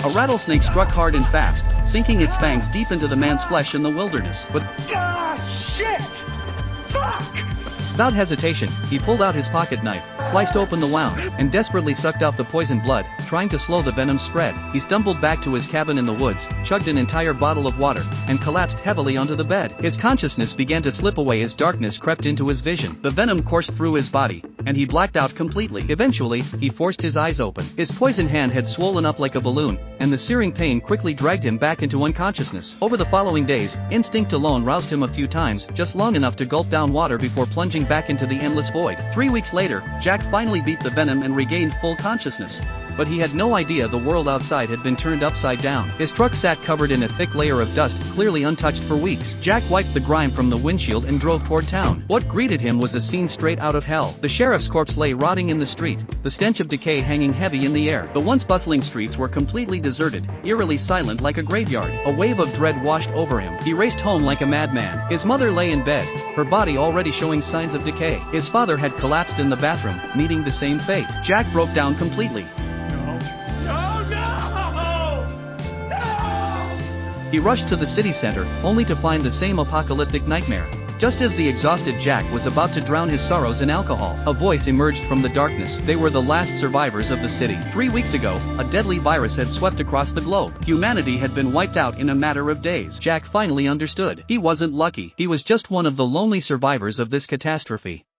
A rattlesnake struck hard and fast, sinking its fangs deep into the man's flesh in the wilderness. Shit! Fuck! Without hesitation, he pulled out his pocket knife, sliced open the wound, and desperately sucked out the poisoned blood, trying to slow the venom's spread. He stumbled back to his cabin in the woods, chugged an entire bottle of water, and collapsed heavily onto the bed. His consciousness began to slip away as darkness crept into his vision. The venom coursed through his body, and he blacked out completely. Eventually, he forced his eyes open. His poisoned hand had swollen up like a balloon, and the searing pain quickly dragged him back into unconsciousness. Over the following days, instinct alone roused him a few times, just long enough to gulp down water before plunging back into the endless void. 3 weeks later, Jack finally beat the venom and regained full consciousness. But he had no idea the world outside had been turned upside down. His truck sat covered in a thick layer of dust, clearly untouched for weeks. Jack wiped the grime from the windshield and drove toward town. What greeted him was a scene straight out of hell. The sheriff's corpse lay rotting in the street, the stench of decay hanging heavy in the air. The once bustling streets were completely deserted, eerily silent like a graveyard. A wave of dread washed over him. He raced home like a madman. His mother lay in bed, her body already showing signs of decay. His father had collapsed in the bathroom, meeting the same fate. Jack broke down completely. He rushed to the city center, only to find the same apocalyptic nightmare. Just as the exhausted Jack was about to drown his sorrows in alcohol, a voice emerged from the darkness. They were the last survivors of the city. 3 weeks ago, a deadly virus had swept across the globe. Humanity had been wiped out in a matter of days. Jack finally understood. He wasn't lucky. He was just one of the lonely survivors of this catastrophe.